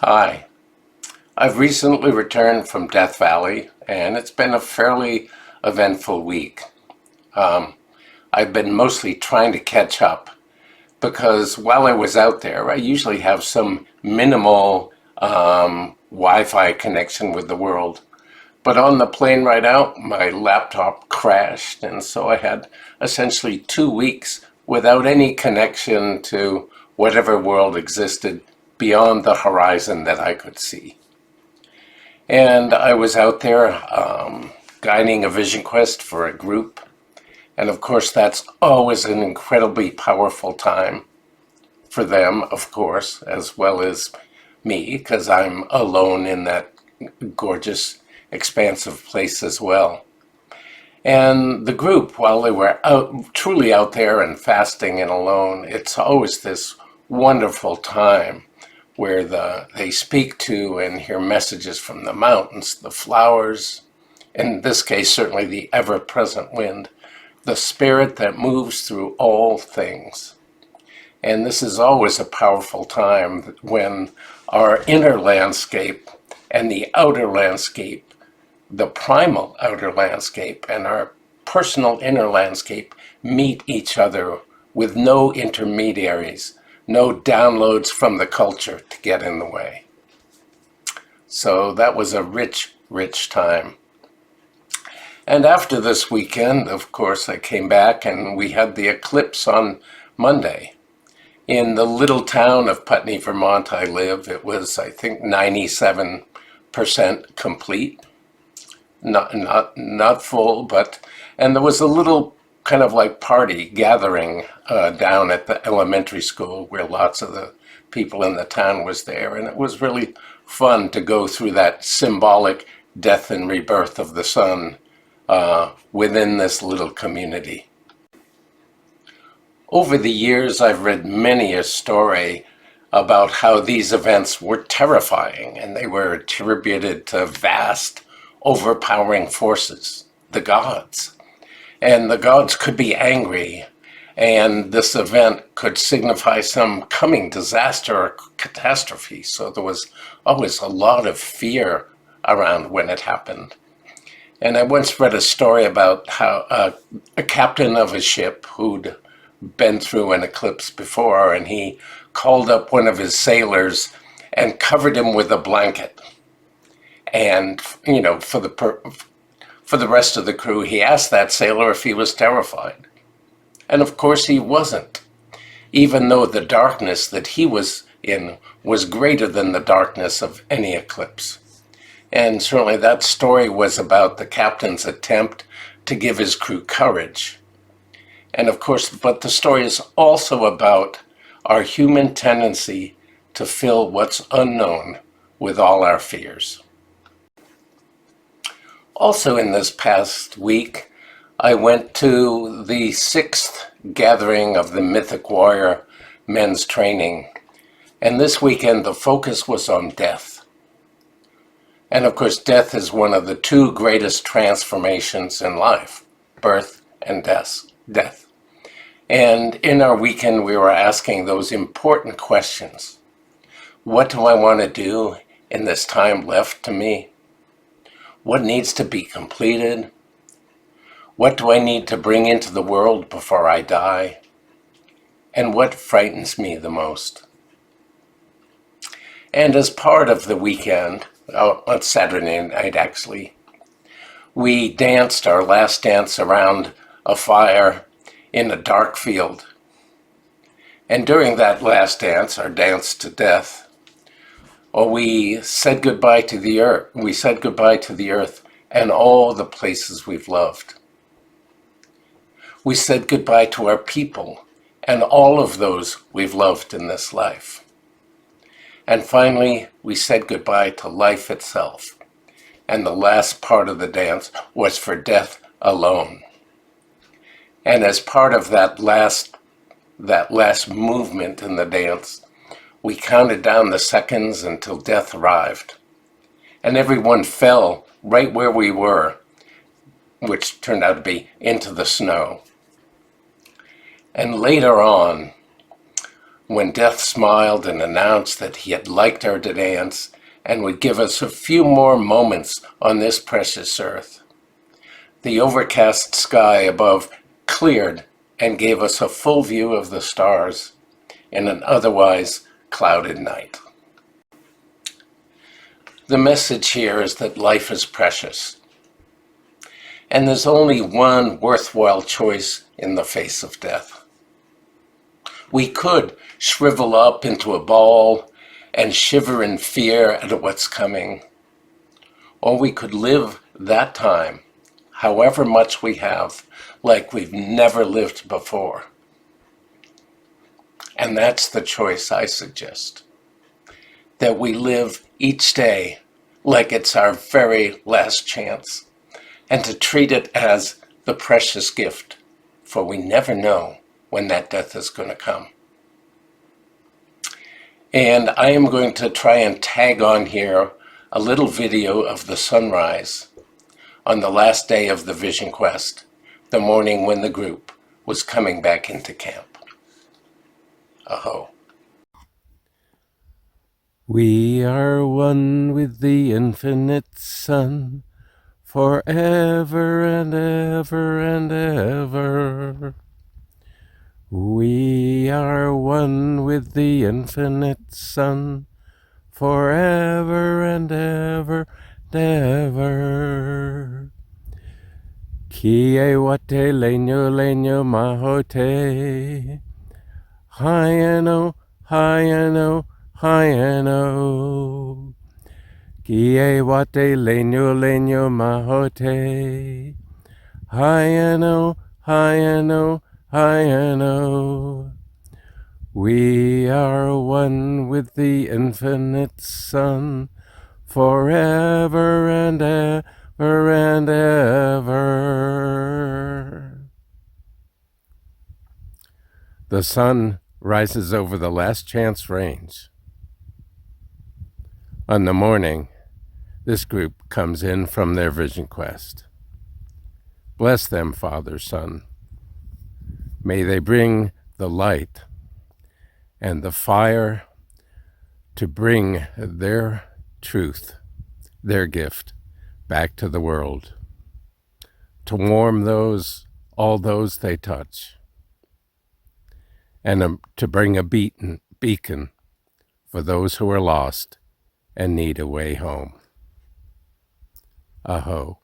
Hi. I've recently returned from Death Valley, and it's been a fairly eventful week. Um, I've been mostly trying to catch up because while I was out there, I usually have some minimal Wi-Fi connection with the world. But on the plane ride out, my laptop crashed, and so I had essentially 2 weeks without any connection to whatever world existed beyond the horizon that I could see. And I was out there guiding a vision quest for a group. And of course, that's always an incredibly powerful time for them, of course, as well as me, because I'm alone in that gorgeous, expansive place as well. And the group, while they were truly out there and fasting and alone, it's always this wonderful time where they speak to and hear messages from the mountains, the flowers, in this case, certainly the ever-present wind, the spirit that moves through all things. And this is always a powerful time when our inner landscape and the outer landscape, the primal outer landscape and our personal inner landscape meet each other with no intermediaries, no downloads from the culture to get in the way. So that was a rich, rich time. And after this weekend, of course, I came back and we had the eclipse on Monday. In the little town of Putney, Vermont I live, it was, I think, 97% complete. Not full, but, and there was a little kind of like party gathering down at the elementary school where lots of the people in the town was there, and it was really fun to go through that symbolic death and rebirth of the sun within this little community. Over the years, I've read many a story about how these events were terrifying, and they were attributed to vast, overpowering forces, the gods. And the gods could be angry, and this event could signify some coming disaster or catastrophe. So there was always a lot of fear around when it happened. And I once read a story about how a captain of a ship who'd been through an eclipse before, and he called up one of his sailors and covered him with a blanket. And, you know, for the rest of the crew, he asked that sailor if he was terrified. And of course he wasn't, even though the darkness that he was in was greater than the darkness of any eclipse. And certainly that story was about the captain's attempt to give his crew courage. And of course, but the story is also about our human tendency to fill what's unknown with all our fears. Also in this past week, I went to the 6th gathering of the Mythic Warrior men's training. And this weekend, the focus was on death. And of course, death is one of the two greatest transformations in life, birth and death. And in our weekend, we were asking those important questions. What do I want to do in this time left to me? What needs to be completed? What do I need to bring into the world before I die? And what frightens me the most? And as part of the weekend, on Saturday night actually, we danced our last dance around a fire in a dark field. And during that last dance, our dance to death, we said goodbye to the earth. We said goodbye to the earth and all the places we've loved. We said goodbye to our people and all of those we've loved in this life. And finally, we said goodbye to life itself. And the last part of the dance was for death alone. And as part of that last movement in the dance, we counted down the seconds until death arrived. And everyone fell right where we were, which turned out to be into the snow. And later on, when Death smiled and announced that he had liked our dance and would give us a few more moments on this precious earth. The overcast sky above cleared and gave us a full view of the stars in an otherwise clouded night. The message here is that life is precious, and there's only one worthwhile choice in the face of death. We could shrivel up into a ball and shiver in fear at what's coming, or we could live that time, however much we have, like we've never lived before. And that's the choice I suggest. That we live each day like it's our very last chance, and to treat it as the precious gift, for we never know when that death is going to come. And I am going to try and tag on here a little video of the sunrise on the last day of the Vision Quest, the morning when the group was coming back into camp. Aho. We are one with the infinite sun, forever and ever and ever. We are one with the infinite sun, forever and ever and ever. Kie wate leño leño mahote, hyeno, hyeno, hyeno. Kie wate leño leño mahote, hyeno, hyeno, hyeno. We are one with the infinite sun, forever and ever and ever. The sun rises over the Last Chance Range. On the morning, this group comes in from their Vision Quest. Bless them, Father, Son. May they bring the light and the fire to bring their truth, their gift, back to the world, to warm all those they touch, and to bring a beacon for those who are lost and need a way home. Aho.